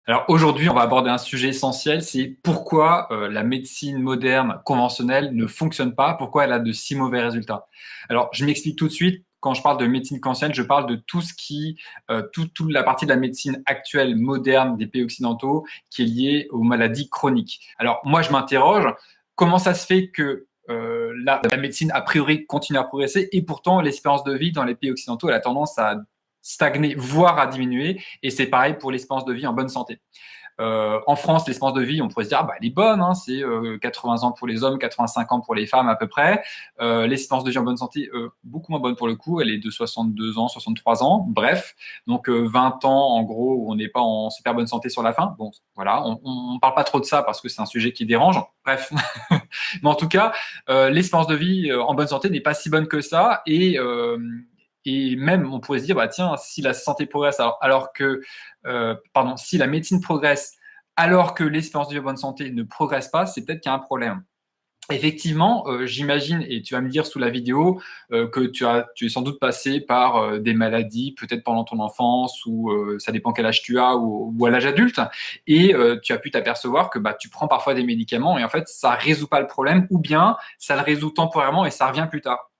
Alors aujourd'hui, on va aborder un sujet essentiel, c'est pourquoi la médecine moderne conventionnelle ne fonctionne pas, pourquoi elle a de si mauvais résultats. Alors je m'explique tout de suite. Quand je parle de médecine conventionnelle, je parle de tout ce qui, toute la partie de la médecine actuelle, moderne des pays occidentaux, qui est liée aux maladies chroniques. Alors moi, je m'interroge, comment ça se fait que la médecine a priori continue à progresser et pourtant l'espérance de vie dans les pays occidentaux elle a tendance à stagner, voire à diminuer. Et c'est pareil pour l'espérance de vie en bonne santé. En France, l'espérance de vie, on pourrait se dire, ah bah, elle est bonne, hein, c'est 80 ans pour les hommes, 85 ans pour les femmes à peu près. L'espérance de vie en bonne santé, beaucoup moins bonne pour le coup, elle est de 62 ans, 63 ans, bref. Donc 20 ans en gros où on n'est pas en super bonne santé sur la fin. Bon, voilà, on ne parle pas trop de ça parce que c'est un sujet qui dérange. Bref, mais en tout cas, l'espérance de vie en bonne santé n'est pas si bonne que ça et même, on pourrait se dire, bah, tiens, si la santé progresse, si la médecine progresse, alors que l'espérance de vie en bonne santé ne progresse pas, c'est peut-être qu'il y a un problème. Effectivement, j'imagine, et tu vas me dire sous la vidéo, que tu es sans doute passé par des maladies, peut-être pendant ton enfance, ou ça dépend quel âge tu as, ou à l'âge adulte, et tu as pu t'apercevoir que bah, tu prends parfois des médicaments, et en fait, ça résout pas le problème, ou bien ça le résout temporairement et ça revient plus tard.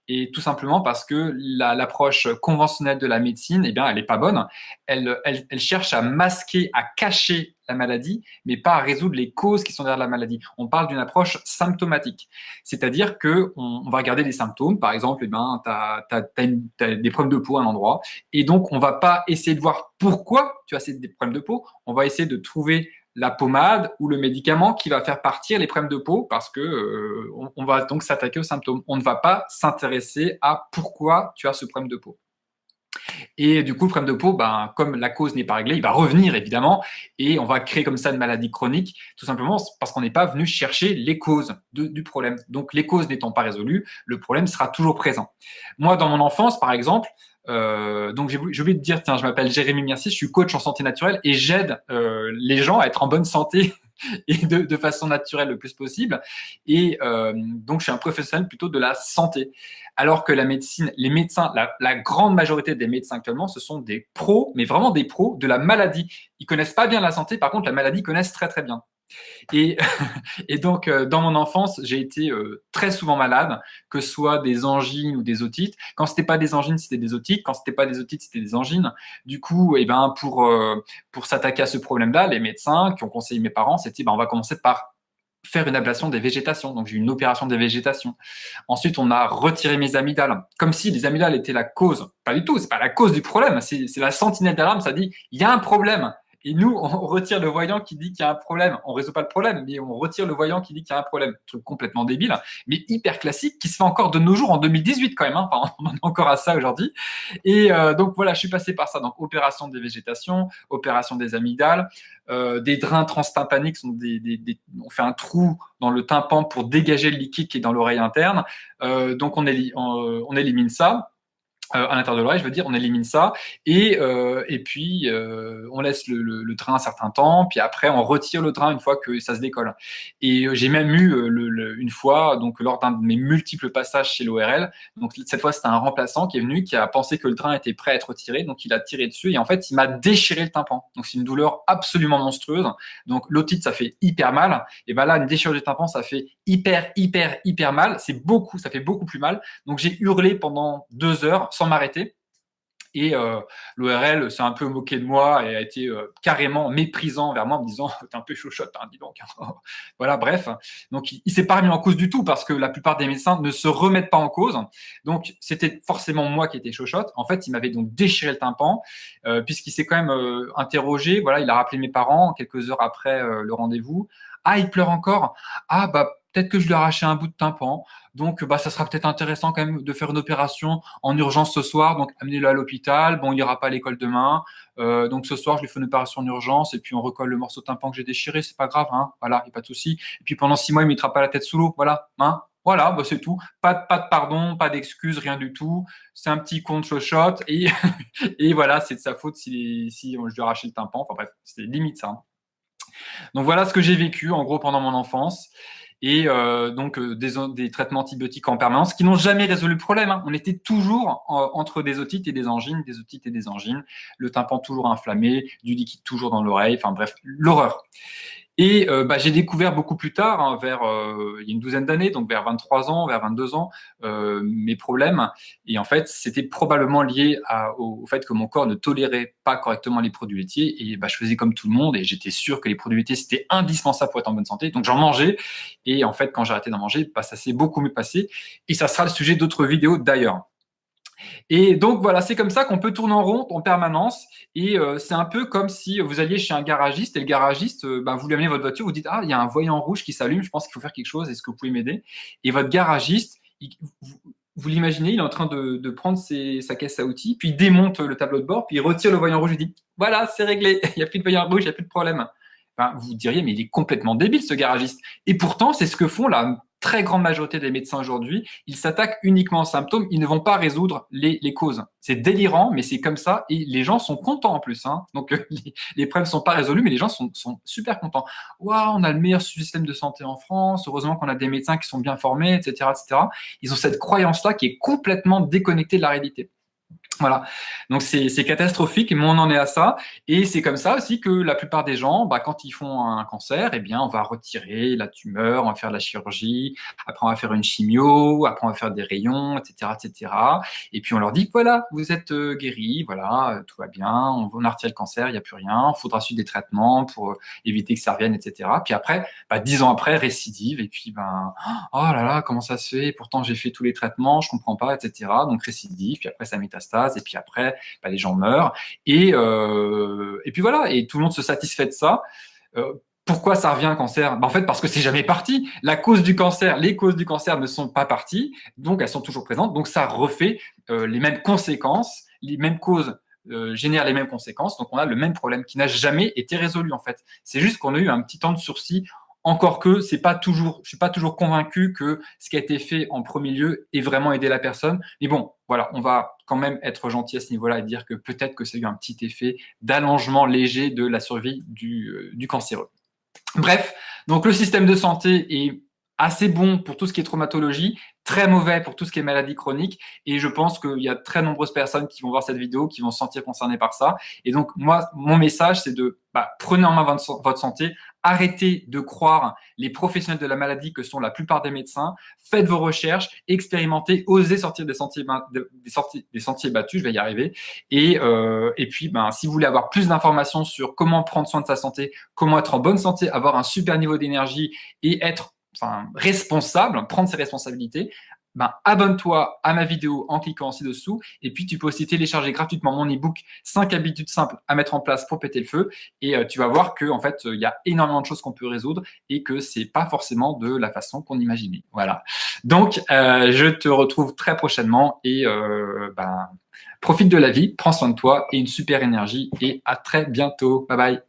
Et tout simplement parce que l'approche conventionnelle de la médecine, eh bien, elle n'est pas bonne. Elle cherche à masquer, à cacher la maladie, mais pas à résoudre les causes qui sont derrière la maladie. On parle d'une approche symptomatique. C'est-à-dire qu'on va regarder les symptômes. Par exemple, eh ben, t'as des problèmes de peau à un endroit. Et donc, on va pas essayer de voir pourquoi tu as des problèmes de peau. On va essayer de trouver la pommade ou le médicament qui va faire partir les problèmes de peau parce que on va donc s'attaquer aux symptômes. On ne va pas s'intéresser à pourquoi tu as ce problème de peau. Et du coup, le problème de peau, ben, comme la cause n'est pas réglée, il va revenir évidemment et on va créer comme ça une maladie chronique, tout simplement parce qu'on n'est pas venu chercher les causes du problème. Donc, les causes n'étant pas résolues, le problème sera toujours présent. Moi, dans mon enfance, par exemple, donc j'ai oublié de dire, tiens, je m'appelle Jérémy Mercier, je suis coach en santé naturelle et j'aide les gens à être en bonne santé et de façon naturelle le plus possible. Et donc, je suis un professionnel plutôt de la santé. Alors que la médecine, les médecins, la grande majorité des médecins actuellement, ce sont des pros, mais vraiment des pros de la maladie. Ils connaissent pas bien la santé, par contre, la maladie, ils connaissent très très bien. Et, et donc, dans mon enfance, j'ai été très souvent malade, que ce soit des angines ou des otites. Quand c'était pas des angines, c'était des otites. Quand c'était pas des otites, c'était des angines. Du coup, eh ben, pour s'attaquer à ce problème-là, les médecins qui ont conseillé mes parents, c'était ben, on va commencer par faire une ablation des végétations. Donc, j'ai eu une opération des végétations. Ensuite, on a retiré mes amygdales, comme si les amygdales étaient la cause. Pas du tout, c'est pas la cause du problème. C'est la sentinelle d'alarme, ça dit il y a un problème. Et nous, on retire le voyant qui dit qu'il y a un problème. On résout pas le problème, mais on retire le voyant qui dit qu'il y a un problème. Truc complètement débile, mais hyper classique, qui se fait encore de nos jours en 2018 quand même. Hein. Enfin, on en est encore à ça aujourd'hui. Et donc voilà, je suis passé par ça. Donc opération des végétations, opération des amygdales, des drains transtympaniques, on fait un trou dans le tympan pour dégager le liquide qui est dans l'oreille interne. Donc on élimine ça. À l'intérieur de l'oreille, je veux dire, on élimine ça et puis on laisse le drain un certain temps, puis après on retire le drain une fois que ça se décolle. Et j'ai même eu une fois, donc lors d'un de mes multiples passages chez l'ORL, donc cette fois c'était un remplaçant qui est venu, qui a pensé que le drain était prêt à être retiré, donc il a tiré dessus et en fait il m'a déchiré le tympan. Donc c'est une douleur absolument monstrueuse. Donc l'otite ça fait hyper mal, et ben là une déchirure du tympan ça fait hyper mal. Ça fait beaucoup plus mal. Donc j'ai hurlé pendant 2 heures sans m'arrêter. Et l'ORL s'est un peu moqué de moi et a été carrément méprisant vers moi en me disant t'es un peu chochotte, hein, dis donc. Voilà, bref. Donc il s'est pas remis en cause du tout parce que la plupart des médecins ne se remettent pas en cause. Donc c'était forcément moi qui étais chochotte. En fait, il m'avait donc déchiré le tympan puisqu'il s'est quand même interrogé. Voilà, il a rappelé mes parents quelques heures après le rendez-vous. Ah, il pleure encore. Ah, bah peut-être que je lui ai arraché un bout de tympan. Donc, bah, ça sera peut-être intéressant quand même de faire une opération en urgence ce soir. Donc, amenez-le à l'hôpital. Bon, il ira pas à l'école demain. Donc, ce soir, je lui fais une opération en urgence et puis on recolle le morceau de tympan que j'ai déchiré. C'est pas grave, hein. Voilà, il n'y a pas de souci. Et puis, pendant 6 mois, il ne mettra pas la tête sous l'eau. Voilà, hein. Voilà, bah, c'est tout. Pas de pardon, pas d'excuses, rien du tout. C'est un petit con de chochotte et, et voilà, c'est de sa faute si je lui ai arraché le tympan. Enfin bref, c'est limite ça. Hein. Donc voilà ce que j'ai vécu en gros pendant mon enfance. et donc des traitements antibiotiques en permanence qui n'ont jamais résolu le problème. Hein. On était toujours entre des otites et des angines, des otites et des angines, le tympan toujours inflammé, du liquide toujours dans l'oreille, enfin bref, l'horreur. Et j'ai découvert beaucoup plus tard, hein, il y a une douzaine d'années, donc vers 23 ans, vers 22 ans, mes problèmes. Et en fait, c'était probablement lié au fait que mon corps ne tolérait pas correctement les produits laitiers. Et je faisais comme tout le monde et j'étais sûr que les produits laitiers, c'était indispensable pour être en bonne santé. Donc j'en mangeais. Et en fait, quand j'ai arrêté d'en manger, ça s'est beaucoup mieux passé. Et ça sera le sujet d'autres vidéos d'ailleurs. Et donc voilà, c'est comme ça qu'on peut tourner en rond en permanence. Et c'est un peu comme si vous alliez chez un garagiste et le garagiste, vous lui amenez votre voiture, vous dites ah il y a un voyant rouge qui s'allume, je pense qu'il faut faire quelque chose, est-ce que vous pouvez m'aider? Et votre garagiste, vous l'imaginez, il est en train de prendre sa caisse à outils, puis il démonte le tableau de bord, puis il retire le voyant rouge et dit voilà c'est réglé, il n'y a plus de voyant rouge, il n'y a plus de problème. Vous diriez mais il est complètement débile ce garagiste. Et pourtant c'est ce que font la très grande majorité des médecins aujourd'hui, ils s'attaquent uniquement aux symptômes, ils ne vont pas résoudre les causes. C'est délirant, mais c'est comme ça, et les gens sont contents en plus. Hein. Donc les problèmes ne sont pas résolus, mais les gens sont super contents. Waouh, on a le meilleur système de santé en France, heureusement qu'on a des médecins qui sont bien formés, etc., etc. Ils ont cette croyance-là qui est complètement déconnectée de la réalité. Voilà, donc c'est catastrophique, mais on en est à ça. Et c'est comme ça aussi que la plupart des gens, quand ils font un cancer, eh bien, on va retirer la tumeur, on va faire de la chirurgie, après on va faire une chimio, après on va faire des rayons, etc., etc. Et puis on leur dit voilà, vous êtes guéris, voilà, tout va bien, on a retiré le cancer, il n'y a plus rien, il faudra suivre des traitements pour éviter que ça revienne, etc. Puis après, 10 ans après, récidive, et puis oh là là, comment ça se fait? Pourtant j'ai fait tous les traitements, je comprends pas, etc. Donc récidive, puis après ça métastase. Et puis après, les gens meurent. Et puis voilà, et tout le monde se satisfait de ça. Pourquoi ça revient le cancer? En fait, parce que c'est jamais parti. Les causes du cancer ne sont pas parties, donc elles sont toujours présentes. Donc ça refait les mêmes conséquences, les mêmes causes génèrent les mêmes conséquences. Donc on a le même problème qui n'a jamais été résolu en fait. C'est juste qu'on a eu un petit temps de sursis. Encore que je suis pas toujours convaincu que ce qui a été fait en premier lieu ait vraiment aidé la personne. Mais bon, voilà, on va quand même être gentil à ce niveau-là et dire que peut-être que ça a eu un petit effet d'allongement léger de la survie du cancéreux. Bref, donc le système de santé est assez bon pour tout ce qui est traumatologie, très mauvais pour tout ce qui est maladie chronique. Et je pense qu'il y a très nombreuses personnes qui vont voir cette vidéo, qui vont se sentir concernées par ça. Et donc, moi, mon message, c'est de prenez en main votre santé, arrêtez de croire les professionnels de la maladie que sont la plupart des médecins, faites vos recherches, expérimentez, osez sortir des sentiers battus, je vais y arriver. Et puis, si vous voulez avoir plus d'informations sur comment prendre soin de sa santé, comment être en bonne santé, avoir un super niveau d'énergie et être responsable, prendre ses responsabilités, abonne-toi à ma vidéo en cliquant ci-dessous. Et puis, tu peux aussi télécharger gratuitement mon e-book 5 habitudes simples à mettre en place pour péter le feu. Et tu vas voir que en fait, il y a énormément de choses qu'on peut résoudre et que c'est pas forcément de la façon qu'on imaginait. Voilà. Donc, je te retrouve très prochainement et profite de la vie, prends soin de toi et une super énergie. Et à très bientôt. Bye bye.